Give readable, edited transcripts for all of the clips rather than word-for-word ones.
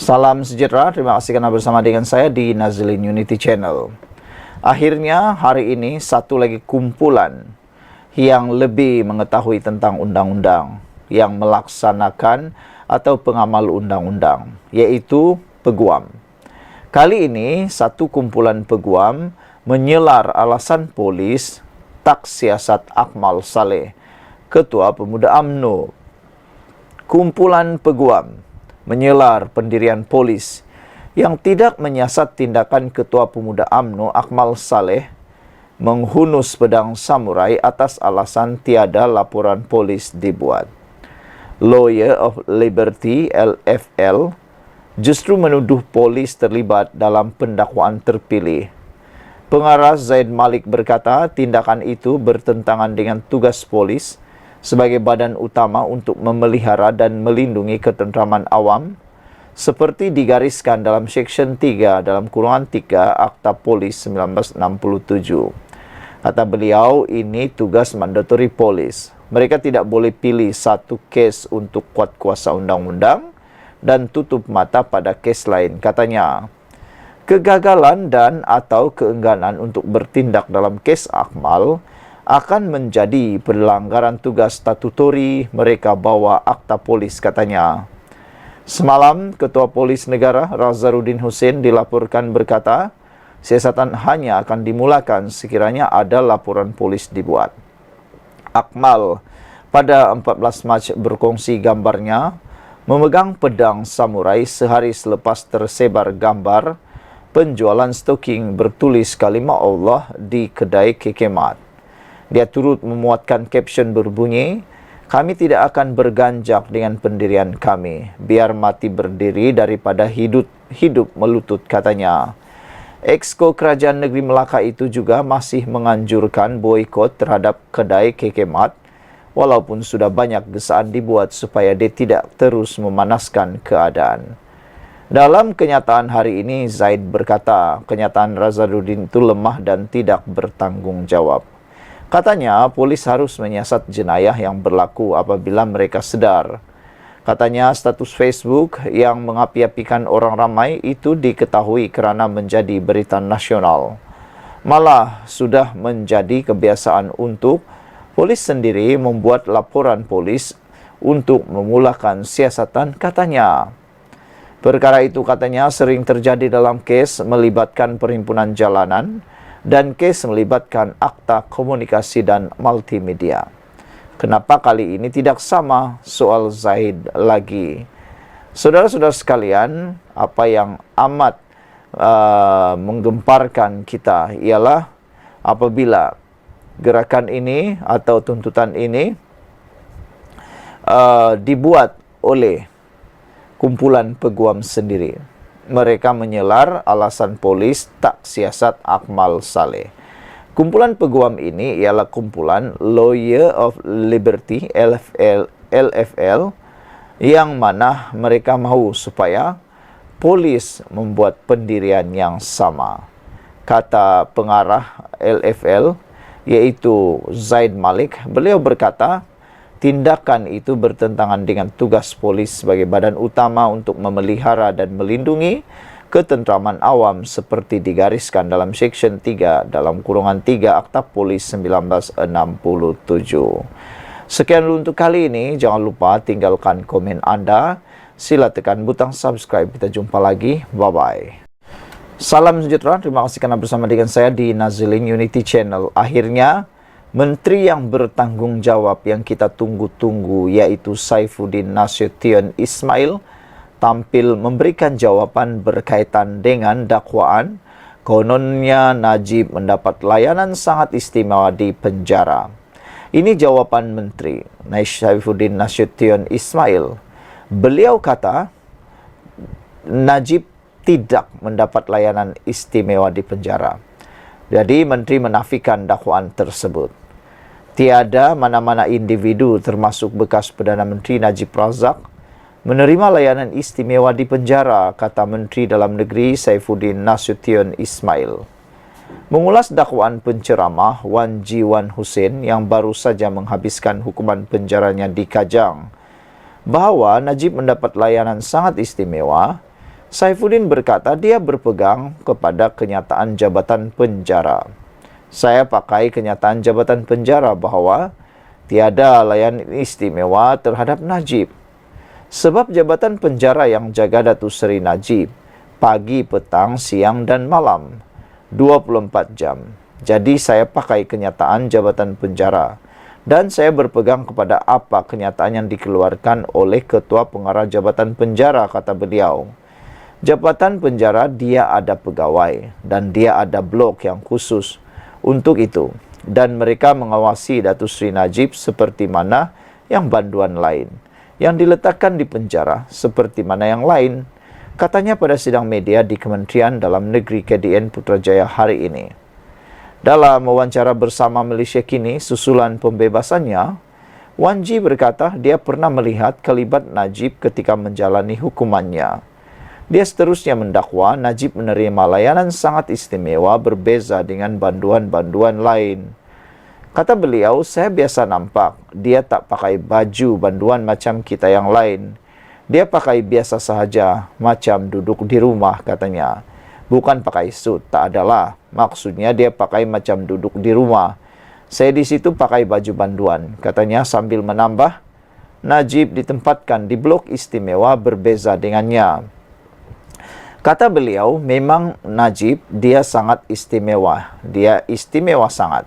Salam sejahtera, terima kasih karena bersama dengan saya di Nazilin Unity Channel. Akhirnya hari ini satu lagi kumpulan yang lebih mengetahui tentang undang-undang, yang melaksanakan atau pengamal undang-undang, yaitu peguam. Kali ini satu kumpulan peguam menyelar alasan polis tak siasat Akmal Saleh, Ketua Pemuda UMNO. Kumpulan peguam menyelar pendirian polis yang tidak menyiasat tindakan Ketua Pemuda UMNO Akmal Saleh menghunus pedang samurai atas alasan tiada laporan polis dibuat. Lawyer of Liberty LFL justru menuduh polis terlibat dalam pendakwaan terpilih. Pengarah Zaid Malik berkata tindakan itu bertentangan dengan tugas polis sebagai badan utama untuk memelihara dan melindungi ketentraman awam seperti digariskan dalam Seksyen 3 dalam kurungan 3 Akta Polis 1967. Kata beliau, ini tugas mandatori polis. Mereka tidak boleh pilih satu kes untuk kuat kuasa undang-undang dan tutup mata pada kes lain. Katanya, kegagalan dan atau keengganan untuk bertindak dalam kes Akmal akan menjadi pelanggaran tugas statutori mereka bawa akta polis, katanya. Semalam, Ketua Polis Negara Razarudin Hussein dilaporkan berkata, siasatan hanya akan dimulakan sekiranya ada laporan polis dibuat. Akmal pada 14 Mac berkongsi gambarnya memegang pedang samurai sehari selepas tersebar gambar penjualan stoking bertulis kalimah Allah di kedai kekemat. Dia turut memuatkan caption berbunyi, kami tidak akan berganjak dengan pendirian kami, biar mati berdiri daripada hidup melutut, katanya. Exco Kerajaan Negeri Melaka itu juga masih menganjurkan boikot terhadap kedai kekemat, walaupun sudah banyak gesaan dibuat supaya dia tidak terus memanaskan keadaan. Dalam kenyataan hari ini, Zaid berkata, kenyataan Razarudin itu lemah dan tidak bertanggung jawab. Katanya, polis harus menyiasat jenayah yang berlaku apabila mereka sedar. Katanya, status Facebook yang mengapi-apikan orang ramai itu diketahui kerana menjadi berita nasional. Malah sudah menjadi kebiasaan untuk polis sendiri membuat laporan polis untuk memulakan siasatan, katanya. Perkara itu, katanya, sering terjadi dalam kes melibatkan perhimpunan jalanan dan kes melibatkan akta komunikasi dan multimedia. Kenapa kali ini tidak sama soal Zaid lagi? Saudara-saudara sekalian, apa yang amat menggemparkan kita ialah apabila gerakan ini atau tuntutan ini dibuat oleh kumpulan peguam sendiri. Mereka menyelar alasan polis tak siasat Akmal Saleh. Kumpulan peguam ini ialah kumpulan Lawyer of Liberty LFL yang mana mereka mahu supaya polis membuat pendirian yang sama. Kata pengarah LFL yaitu Zaid Malik, beliau berkata, tindakan itu bertentangan dengan tugas polis sebagai badan utama untuk memelihara dan melindungi ketentraman awam seperti digariskan dalam Seksyen 3 dalam kurungan 3 Akta Polis 1967. Sekian dulu untuk kali ini. Jangan lupa tinggalkan komen Anda. Sila tekan butang subscribe. Kita jumpa lagi. Bye-bye. Salam sejahtera. Terima kasih karena bersama dengan saya di Nazilin Unity Channel. Akhirnya, Menteri yang bertanggung jawab yang kita tunggu-tunggu yaitu Saifuddin Nasution Ismail tampil memberikan jawaban berkaitan dengan dakwaan kononnya Najib mendapat layanan sangat istimewa di penjara. Ini jawaban Menteri Saifuddin Nasution Ismail. Beliau kata Najib tidak mendapat layanan istimewa di penjara. Jadi Menteri menafikan dakwaan tersebut. Tiada mana-mana individu termasuk bekas Perdana Menteri Najib Razak menerima layanan istimewa di penjara, kata Menteri Dalam Negeri Saifuddin Nasution Ismail. Mengulas dakwaan penceramah Wan Jiwan Hussein yang baru saja menghabiskan hukuman penjaranya di Kajang, bahawa Najib mendapat layanan sangat istimewa, Saifuddin berkata dia berpegang kepada kenyataan jabatan penjara. Saya pakai kenyataan jabatan penjara bahawa tiada layanan istimewa terhadap Najib. Sebab jabatan penjara yang jaga Datuk Seri Najib, pagi, petang, siang dan malam, 24 jam. Jadi saya pakai kenyataan jabatan penjara. Dan saya berpegang kepada apa kenyataan yang dikeluarkan oleh Ketua Pengarah Jabatan Penjara, kata beliau. Jabatan penjara dia ada pegawai dan dia ada blok yang khusus untuk itu. Dan mereka mengawasi Datuk Seri Najib seperti mana yang banduan lain. Yang diletakkan di penjara seperti mana yang lain. Katanya pada sidang media di Kementerian Dalam Negeri KDN Putrajaya hari ini. Dalam wawancara bersama Malaysia Kini susulan pembebasannya, Wan Ji berkata dia pernah melihat kelibat Najib ketika menjalani hukumannya. Dia seterusnya mendakwa Najib menerima layanan sangat istimewa berbeza dengan banduan-banduan lain. Kata beliau, saya biasa nampak dia tak pakai baju banduan macam kita yang lain. Dia pakai biasa sahaja, macam duduk di rumah katanya. Bukan pakai suit, tak adalah. Maksudnya dia pakai macam duduk di rumah. Saya di situ pakai baju banduan, katanya sambil menambah, Najib ditempatkan di blok istimewa berbeza dengannya. Kata beliau, memang Najib dia sangat istimewa. Dia istimewa sangat.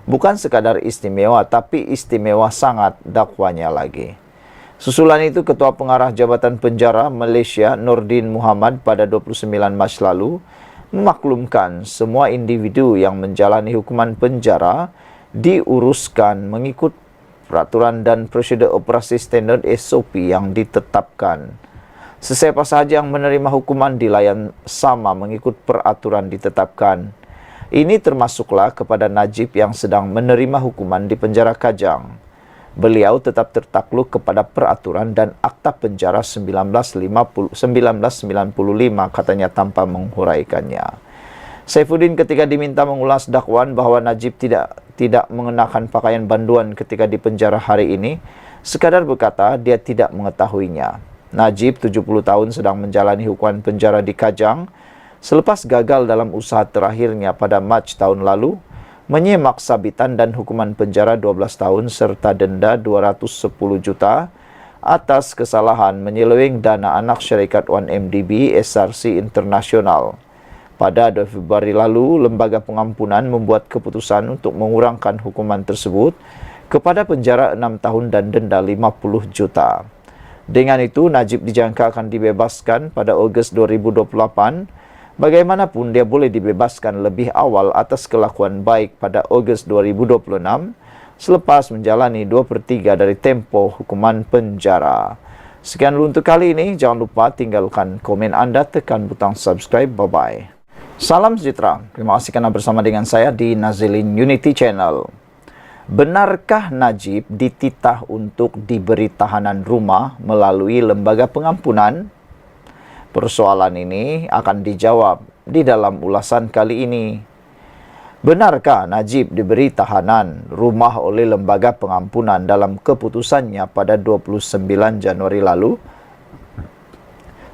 Bukan sekadar istimewa, tapi istimewa sangat dakwanya lagi. Susulan itu, Ketua Pengarah Jabatan Penjara Malaysia Nordin Muhammad pada 29 Mac lalu memaklumkan semua individu yang menjalani hukuman penjara diuruskan mengikut peraturan dan prosedur operasi standard SOP yang ditetapkan. Sesiapa sahaja yang menerima hukuman dilayan sama mengikut peraturan ditetapkan. Ini termasuklah kepada Najib yang sedang menerima hukuman di penjara Kajang. Beliau tetap tertakluk kepada peraturan dan Akta Penjara 1995 katanya tanpa menghuraikannya. Saifuddin ketika diminta mengulas dakwaan bahawa Najib tidak mengenakan pakaian banduan ketika di penjara hari ini, sekadar berkata dia tidak mengetahuinya. Najib, 70 tahun, sedang menjalani hukuman penjara di Kajang selepas gagal dalam usaha terakhirnya pada Mac tahun lalu, menyemak sabitan dan hukuman penjara 12 tahun serta denda 210 juta atas kesalahan menyeleweng dana anak syarikat 1MDB SRC Internasional. Pada 2 Februari lalu, Lembaga Pengampunan membuat keputusan untuk mengurangkan hukuman tersebut kepada penjara 6 tahun dan denda 50 juta. Dengan itu, Najib dijangka akan dibebaskan pada Ogos 2028. Bagaimanapun, dia boleh dibebaskan lebih awal atas kelakuan baik pada Ogos 2026 selepas menjalani 2/3 dari tempoh hukuman penjara. Sekian dulu untuk kali ini. Jangan lupa tinggalkan komen anda, tekan butang subscribe. Bye-bye. Salam sejahtera. Terima kasih kerana bersama dengan saya di Nazilin Unity Channel. Benarkah Najib dititah untuk diberi tahanan rumah melalui lembaga pengampunan? Persoalan ini akan dijawab di dalam ulasan kali ini. Benarkah Najib diberi tahanan rumah oleh lembaga pengampunan dalam keputusannya pada 29 Januari lalu?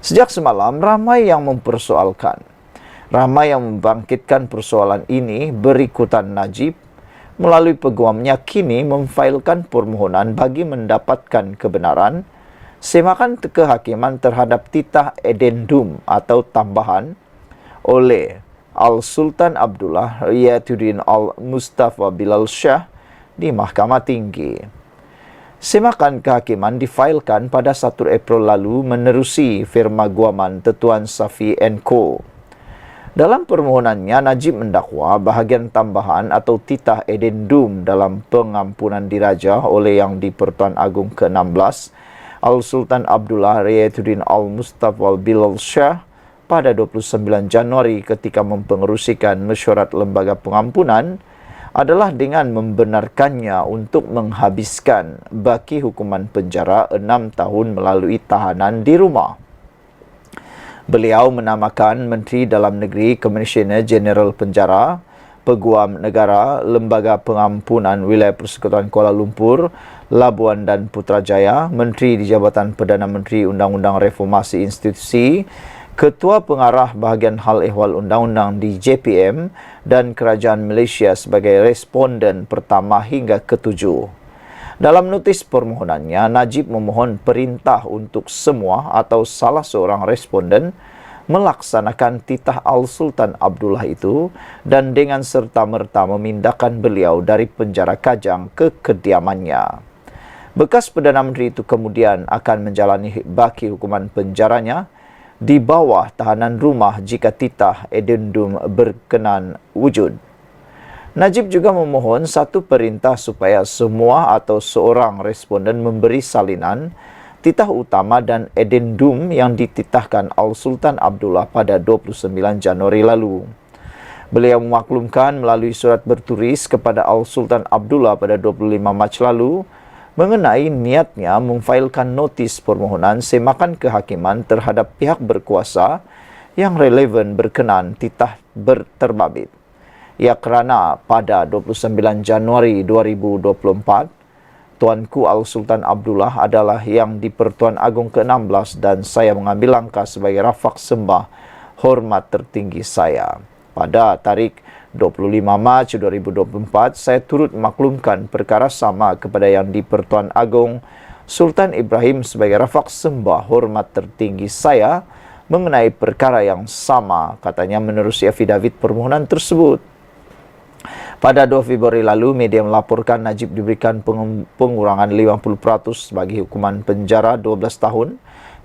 Sejak semalam, ramai yang mempersoalkan. Ramai yang membangkitkan persoalan ini berikutan Najib melalui peguamnya kini memfailkan permohonan bagi mendapatkan kebenaran semakan kehakiman terhadap titah edendum atau tambahan oleh Al-Sultan Abdullah Riyatuddin Al-Mustafa Bilal Shah di Mahkamah Tinggi. Semakan kehakiman difailkan pada 1 April lalu menerusi firma guaman Tetuan Safi & Co. Dalam permohonannya, Najib mendakwa bahagian tambahan atau titah edendum dalam pengampunan diraja oleh Yang di-Pertuan Agong ke-16 Al-Sultan Abdullah Riyatuddin Al-Mustafa Bilal Shah pada 29 Januari ketika mempengerusikan mesyuarat lembaga pengampunan adalah dengan membenarkannya untuk menghabiskan baki hukuman penjara 6 tahun melalui tahanan di rumah. Beliau menamakan Menteri Dalam Negeri, Komisioner Jeneral Penjara, Peguam Negara, Lembaga Pengampunan Wilayah Persekutuan Kuala Lumpur, Labuan dan Putrajaya, Menteri di Jabatan Perdana Menteri Undang-Undang Reformasi Institusi, Ketua Pengarah Bahagian Hal Ehwal Undang-Undang di JPM dan Kerajaan Malaysia sebagai responden pertama hingga ketujuh. Dalam notis permohonannya, Najib memohon perintah untuk semua atau salah seorang responden melaksanakan titah Al-Sultan Abdullah itu dan dengan serta-merta memindahkan beliau dari penjara Kajang ke kediamannya. Bekas Perdana Menteri itu kemudian akan menjalani baki hukuman penjaranya di bawah tahanan rumah jika titah edendum berkenan wujud. Najib juga memohon satu perintah supaya semua atau seorang responden memberi salinan titah utama dan edendum yang dititahkan Al-Sultan Abdullah pada 29 Januari lalu. Beliau memaklumkan melalui surat bertulis kepada Al-Sultan Abdullah pada 25 Mac lalu mengenai niatnya memfailkan notis permohonan semakan kehakiman terhadap pihak berkuasa yang relevan berkenan titah terbabit. Ya, kerana pada 29 Januari 2024, Tuanku Al-Sultan Abdullah adalah yang di-Pertuan Agong ke-16 dan saya mengambil langkah sebagai rafaq sembah hormat tertinggi saya. Pada tarikh 25 Mac 2024, saya turut maklumkan perkara sama kepada Yang di-Pertuan Agong Sultan Ibrahim sebagai rafaq sembah hormat tertinggi saya mengenai perkara yang sama, katanya menerusi affidavit permohonan tersebut. Pada 2 Februari lalu, media melaporkan Najib diberikan pengurangan 50% bagi hukuman penjara 12 tahun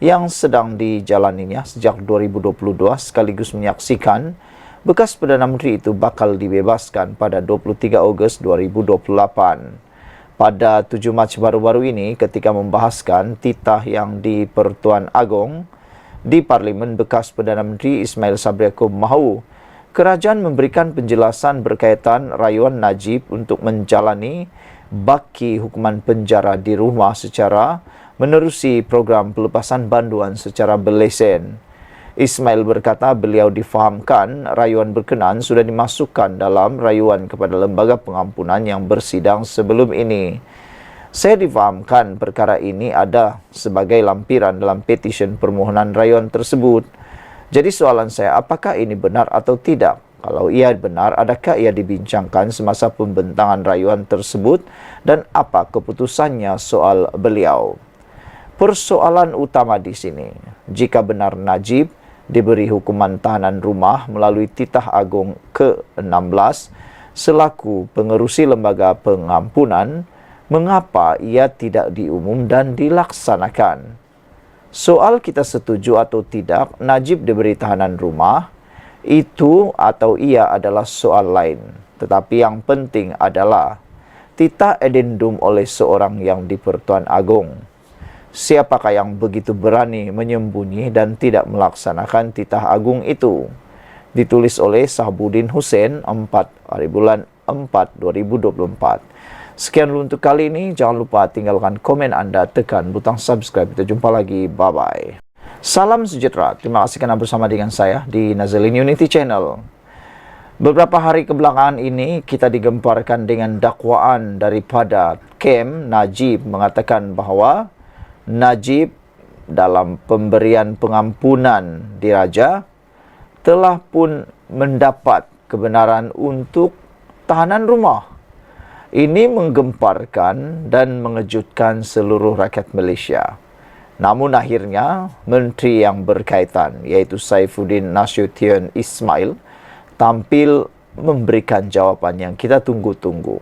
yang sedang dijalaninya sejak 2022 sekaligus menyaksikan bekas Perdana Menteri itu bakal dibebaskan pada 23 Ogos 2028. Pada 7 Mac baru-baru ini, ketika membahaskan titah yang di-Pertuan Agong di Parlimen, bekas Perdana Menteri Ismail Sabri Yaakob mahu kerajaan memberikan penjelasan berkaitan rayuan Najib untuk menjalani baki hukuman penjara di rumah secara menerusi program pelepasan banduan secara berlesen. Ismail berkata beliau difahamkan rayuan berkenaan sudah dimasukkan dalam rayuan kepada lembaga pengampunan yang bersidang sebelum ini. Saya difahamkan perkara ini ada sebagai lampiran dalam petisyen permohonan rayuan tersebut. Jadi soalan saya, apakah ini benar atau tidak? Kalau ia benar, adakah ia dibincangkan semasa pembentangan rayuan tersebut dan apa keputusannya soal beliau? Persoalan utama di sini, jika benar Najib diberi hukuman tahanan rumah melalui titah agung ke-16 selaku pengerusi lembaga pengampunan, mengapa ia tidak diumum dan dilaksanakan? Soal kita setuju atau tidak Najib diberi tahanan rumah, itu atau ia adalah soal lain. Tetapi yang penting adalah titah edendum oleh seorang yang di-Pertuan Agong. Siapakah yang begitu berani menyembunyi dan tidak melaksanakan titah agung itu? Ditulis oleh Sahabuddin Hussein 4 hari bulan 4 2024. Sekian dulu untuk kali ini. Jangan lupa tinggalkan komen anda, tekan butang subscribe. Kita jumpa lagi. Bye-bye. Salam sejahtera. Terima kasih kerana bersama dengan saya di Nazilin Unity Channel. Beberapa hari kebelakangan ini kita digemparkan dengan dakwaan daripada Kem Najib mengatakan bahawa Najib dalam pemberian pengampunan diraja telah pun mendapat kebenaran untuk tahanan rumah. Ini menggemparkan dan mengejutkan seluruh rakyat Malaysia. Namun akhirnya menteri yang berkaitan iaitu Saifuddin Nasution Ismail tampil memberikan jawapan yang kita tunggu-tunggu.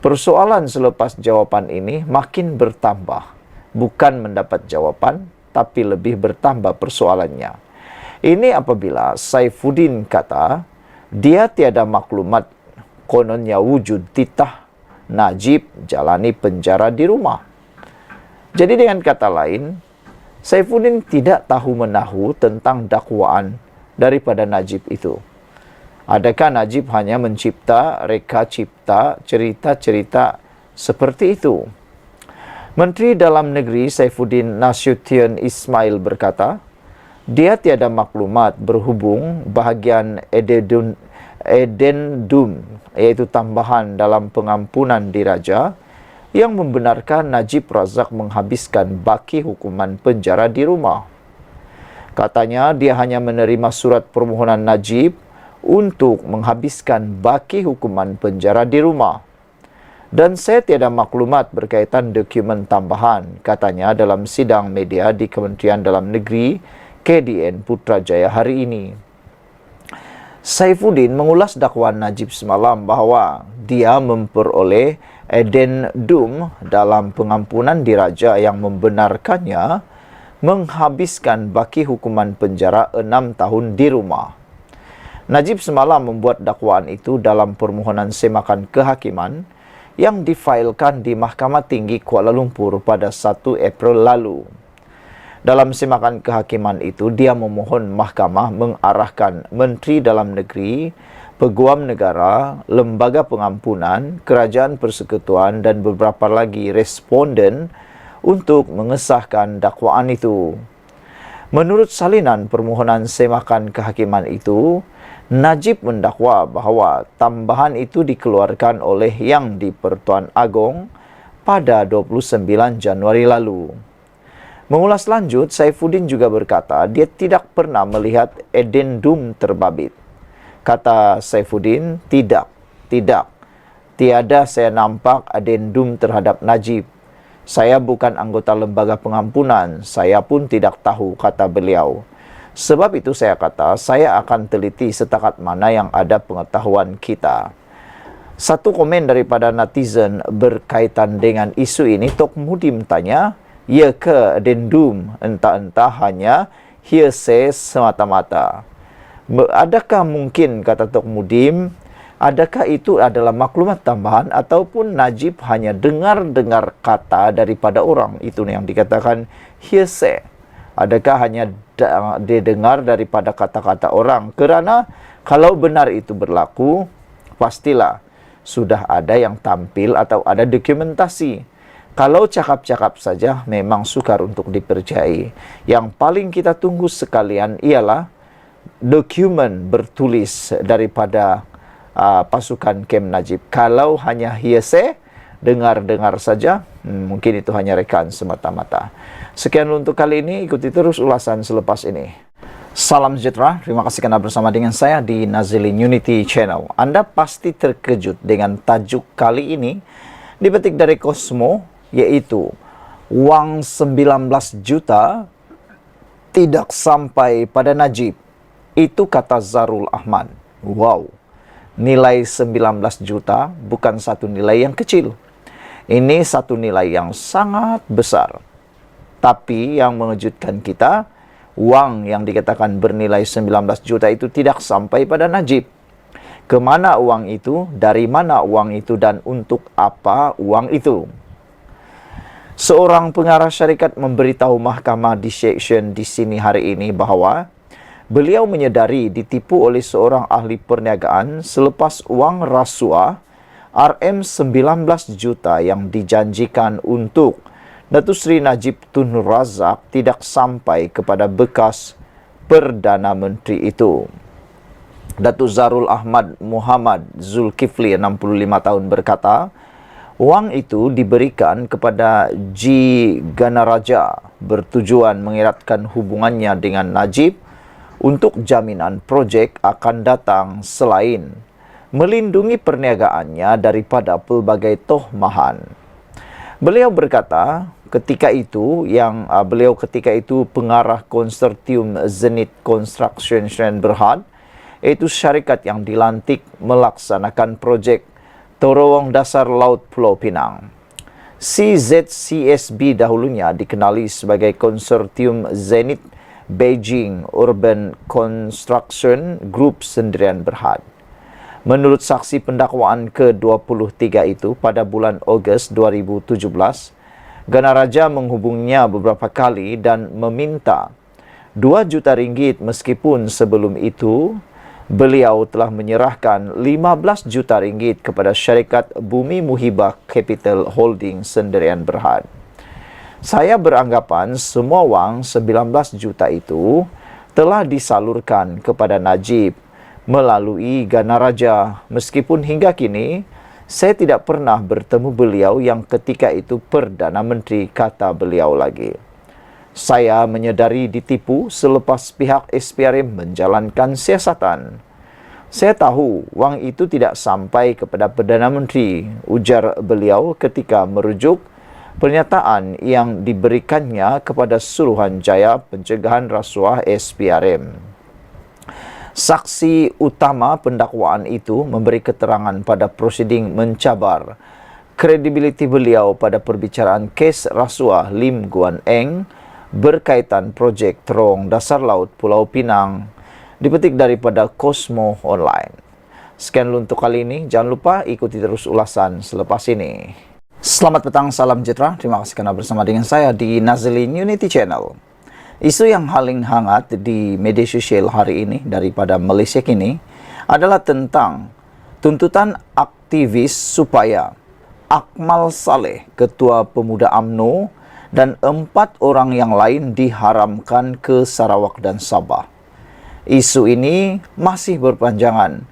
Persoalan selepas jawapan ini makin bertambah. Bukan mendapat jawapan, tapi lebih bertambah persoalannya. Ini apabila Saifuddin kata, dia tiada maklumat kononnya wujud titah Najib jalani penjara di rumah. Jadi dengan kata lain, Saifuddin tidak tahu menahu tentang dakwaan daripada Najib itu. Adakah Najib hanya mencipta, reka cipta, cerita-cerita seperti itu? Menteri Dalam Negeri Saifuddin Nasution Ismail berkata, dia tiada maklumat berhubung bahagian edendum, iaitu tambahan dalam pengampunan diraja, yang membenarkan Najib Razak menghabiskan baki hukuman penjara di rumah. Katanya dia hanya menerima surat permohonan Najib untuk menghabiskan baki hukuman penjara di rumah. Dan saya tiada maklumat berkaitan dokumen tambahan, katanya dalam sidang media di Kementerian Dalam Negeri KDN Putrajaya hari ini. Saifuddin mengulas dakwaan Najib semalam bahawa dia memperoleh addendum dalam pengampunan diraja yang membenarkannya menghabiskan baki hukuman penjara 6 tahun di rumah. Najib semalam membuat dakwaan itu dalam permohonan semakan kehakiman yang difailkan di Mahkamah Tinggi Kuala Lumpur pada 1 April lalu. Dalam semakan kehakiman itu, dia memohon mahkamah mengarahkan Menteri Dalam Negeri, Peguam Negara, Lembaga Pengampunan, Kerajaan Persekutuan dan beberapa lagi responden untuk mengesahkan dakwaan itu. Menurut salinan permohonan semakan kehakiman itu, Najib mendakwa bahawa tambahan itu dikeluarkan oleh Yang di-Pertuan Agong pada 29 Januari lalu. Mengulas lanjut, Saifuddin juga berkata dia tidak pernah melihat addendum terbabit. Kata Saifuddin, tiada saya nampak addendum terhadap Najib. Saya bukan anggota lembaga pengampunan, saya pun tidak tahu, kata beliau. Sebab itu saya kata, saya akan teliti setakat mana yang ada pengetahuan kita. Satu komen daripada netizen berkaitan dengan isu ini, Tok Mudim tanya, ya ke addendum entah-entah hanya hearsay semata-mata. Adakah mungkin, kata Tok Mudim, adakah itu adalah maklumat tambahan ataupun Najib hanya dengar-dengar kata daripada orang? Itu yang dikatakan hearsay. Adakah hanya didengar daripada kata-kata orang? Kerana kalau benar itu berlaku, pastilah sudah ada yang tampil atau ada dokumentasi. Kalau cakap-cakap saja memang sukar untuk dipercayai. Yang paling kita tunggu sekalian ialah dokumen bertulis daripada pasukan Kem Najib. Kalau hanya hearsay, dengar-dengar saja, mungkin itu hanya rekaan semata-mata. Sekian untuk kali ini, ikuti terus ulasan selepas ini. Salam sejahtera, terima kasih kerana bersama dengan saya di Nazilin Unity Channel. Anda pasti terkejut dengan tajuk kali ini, dipetik dari Cosmo, yaitu wang 19 juta tidak sampai pada Najib. Itu kata Zarul Ahmad. Wow, nilai 19 juta bukan satu nilai yang kecil. Ini satu nilai yang sangat besar. Tapi yang mengejutkan kita, wang yang dikatakan bernilai 19 juta itu tidak sampai pada Najib. Kemana uang itu, dari mana uang itu, dan untuk apa uang itu? Seorang pengarah syarikat memberitahu mahkamah di seksyen di sini hari ini bahawa beliau menyedari ditipu oleh seorang ahli perniagaan selepas uang rasuah RM19 juta yang dijanjikan untuk Datuk Seri Najib Tun Razak tidak sampai kepada bekas Perdana Menteri itu. Datuk Zarul Ahmad Muhammad Zulkifli, 65 tahun, berkata, wang itu diberikan kepada G. Ganaraja bertujuan mengeratkan hubungannya dengan Najib untuk jaminan projek akan datang selain melindungi perniagaannya daripada pelbagai tohmahan. Beliau berkata, ketika itu pengarah konsortium Zenith Construction Berhad, iaitu syarikat yang dilantik melaksanakan projek Terowong Dasar Laut Pulau Pinang. CZCSB dahulunya dikenali sebagai konsortium Zenith Beijing Urban Construction Group Sendirian Berhad. Menurut saksi pendakwaan ke-23 itu, pada bulan Ogos 2017, Ganaraja menghubunginya beberapa kali dan meminta 2 juta ringgit, meskipun sebelum itu beliau telah menyerahkan 15 juta ringgit kepada syarikat Bumi Muhibah Capital Holding Sendirian Berhad. Saya beranggapan semua wang 19 juta itu telah disalurkan kepada Najib melalui Ganaraja, meskipun hingga kini saya tidak pernah bertemu beliau yang ketika itu Perdana Menteri, kata beliau lagi. Saya menyadari ditipu selepas pihak SPRM menjalankan siasatan. Saya tahu wang itu tidak sampai kepada Perdana Menteri, ujar beliau ketika merujuk pernyataan yang diberikannya kepada Suruhanjaya Pencegahan Rasuah SPRM. Saksi utama pendakwaan itu memberi keterangan pada prosiding mencabar kredibiliti beliau pada perbicaraan kes rasuah Lim Guan Eng berkaitan projek terowong dasar laut Pulau Pinang, dipetik daripada Cosmo Online. Sekian dulu untuk kali ini, jangan lupa ikuti terus ulasan selepas ini. Selamat petang, salam sejahtera, terima kasih karena bersama dengan saya di Nazilin Unity Channel. Isu yang paling hangat di media sosial hari ini daripada Malaysia kini adalah tentang tuntutan aktivis supaya Akmal Saleh, Ketua Pemuda UMNO, dan 4 orang yang lain diharamkan ke Sarawak dan Sabah. Isu ini masih berpanjangan.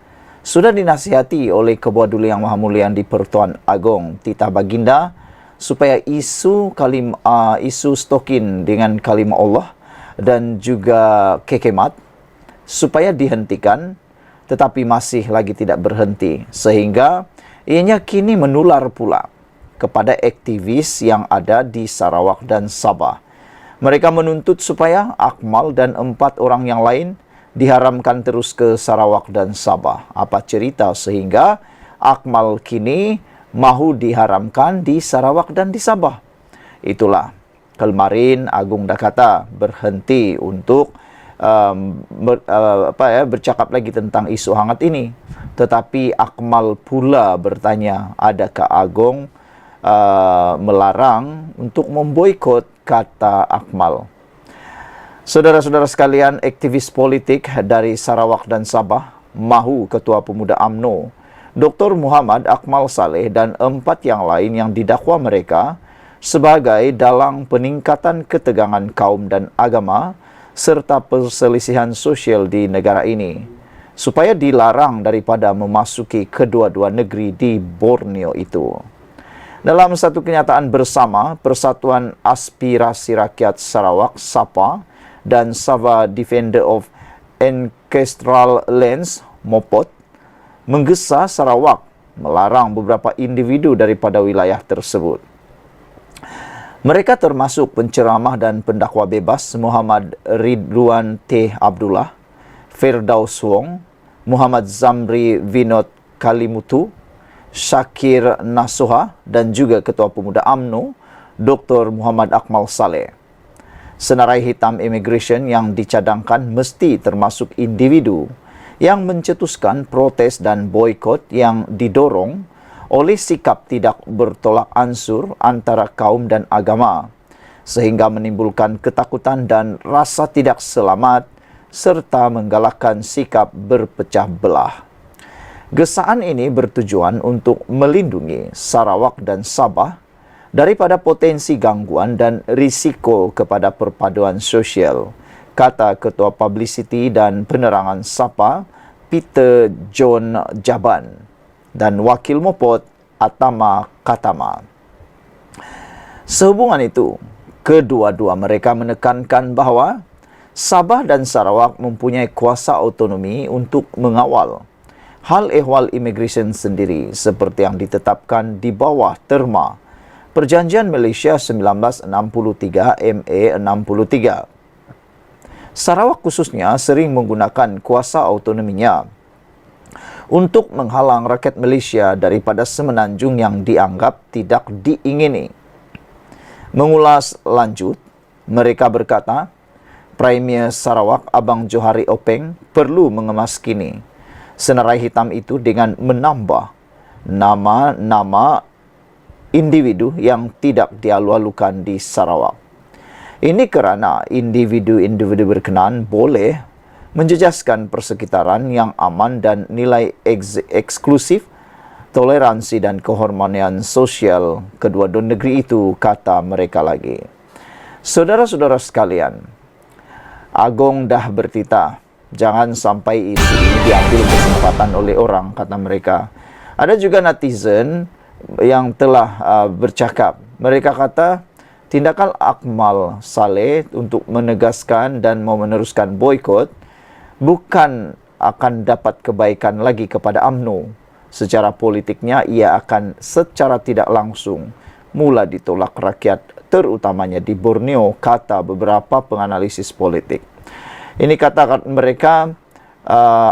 Sudah dinasihati oleh Ketua Duli Yang Maha Mulia di Pertuan Agong Titah Baginda supaya isu stokin dengan kalimah Allah dan juga kekemat supaya dihentikan, tetapi masih lagi tidak berhenti, sehingga ianya kini menular pula kepada aktivis yang ada di Sarawak dan Sabah. Mereka menuntut supaya Akmal dan 4 orang yang lain diharamkan terus ke Sarawak dan Sabah. Apa cerita sehingga Akmal kini mahu diharamkan di Sarawak dan di Sabah? Itulah, kemarin Agung dah kata berhenti untuk bercakap lagi tentang isu hangat ini. Tetapi Akmal pula bertanya, adakah Agung melarang untuk memboikot, kata Akmal. Saudara-saudara sekalian, aktivis politik dari Sarawak dan Sabah mahu Ketua Pemuda UMNO Dr. Muhammad Akmal Saleh dan 4 yang lain yang didakwa mereka sebagai dalang peningkatan ketegangan kaum dan agama serta perselisihan sosial di negara ini, supaya dilarang daripada memasuki kedua-dua negeri di Borneo itu. Dalam satu kenyataan bersama, Persatuan Aspirasi Rakyat Sarawak (SAPA) dan Sabah Defender of Ancestral Lands (MOPOT) menggesa Sarawak melarang beberapa individu daripada wilayah tersebut. Mereka termasuk penceramah dan pendakwa bebas Muhammad Ridwan T. Abdullah, Firdaus Wong, Muhammad Zamri Vinod Kalimutu, Syakir Nasuha, dan juga Ketua Pemuda UMNO Dr. Muhammad Akmal Saleh. Senarai hitam immigration yang dicadangkan mesti termasuk individu yang mencetuskan protes dan boikot yang didorong oleh sikap tidak bertolak ansur antara kaum dan agama, sehingga menimbulkan ketakutan dan rasa tidak selamat serta menggalakkan sikap berpecah belah. Gesaan ini bertujuan untuk melindungi Sarawak dan Sabah daripada potensi gangguan dan risiko kepada perpaduan sosial, kata Ketua Publicity dan Penerangan SAPA Peter John Jaban dan Wakil Mopot Atama Katama. Sehubungan itu, kedua-dua mereka menekankan bahawa Sabah dan Sarawak mempunyai kuasa autonomi untuk mengawal hal ehwal immigration sendiri seperti yang ditetapkan di bawah terma Perjanjian Malaysia 1963 MA 63. Sarawak khususnya sering menggunakan kuasa autonominya untuk menghalang rakyat Malaysia daripada semenanjung yang dianggap tidak diingini. Mengulas lanjut, mereka berkata, Premier Sarawak Abang Johari Openg perlu mengemas kini senarai hitam itu dengan menambah nama-nama individu yang tidak dialu-alukan di Sarawak. Ini kerana individu-individu berkenaan boleh menjejaskan persekitaran yang aman dan nilai eksklusif, toleransi dan kehormatan sosial kedua-dua negeri itu, kata mereka lagi. Saudara-saudara sekalian, Agong dah bertitah, jangan sampai isu ini diambil kesempatan oleh orang, kata mereka. Ada juga netizen yang telah bercakap. Mereka kata, tindakan Akmal Saleh untuk menegaskan dan mau meneruskan boikot bukan akan dapat kebaikan lagi kepada UMNO. Secara politiknya, ia akan secara tidak langsung mula ditolak rakyat, terutamanya di Borneo, kata beberapa penganalisis politik. Ini kata mereka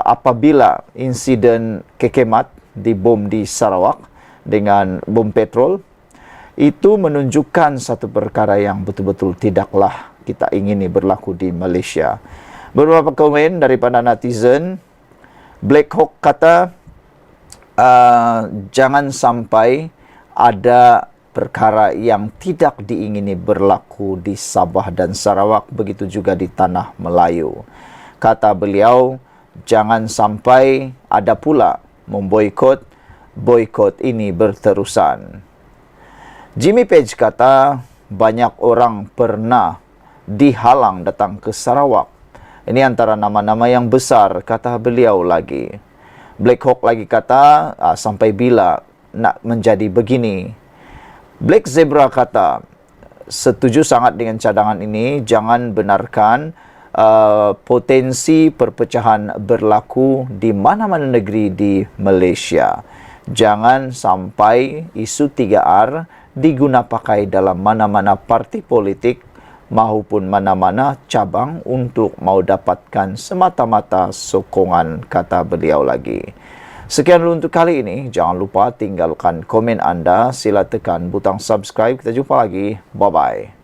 apabila insiden kekemat dibom di Sarawak dengan bom petrol, itu menunjukkan satu perkara yang betul-betul tidaklah kita ingini berlaku di Malaysia. Beberapa komen daripada netizen, Black Hawk kata, jangan sampai ada perkara yang tidak diingini berlaku di Sabah dan Sarawak, begitu juga di Tanah Melayu. Kata beliau, jangan sampai ada pula memboikot, boikot ini berterusan. Jimmy Page kata, banyak orang pernah dihalang datang ke Sarawak. Ini antara nama-nama yang besar, kata beliau lagi. Black Hawk lagi kata, sampai bila nak menjadi begini. Black Zebra kata, setuju sangat dengan cadangan ini, jangan benarkan potensi perpecahan berlaku di mana-mana negeri di Malaysia. Jangan sampai isu 3R diguna pakai dalam mana-mana parti politik maupun mana-mana cabang untuk mau dapatkan semata-mata sokongan, kata beliau lagi. Sekian dulu untuk kali ini. Jangan lupa tinggalkan komen anda. Sila tekan butang subscribe. Kita jumpa lagi. Bye-bye.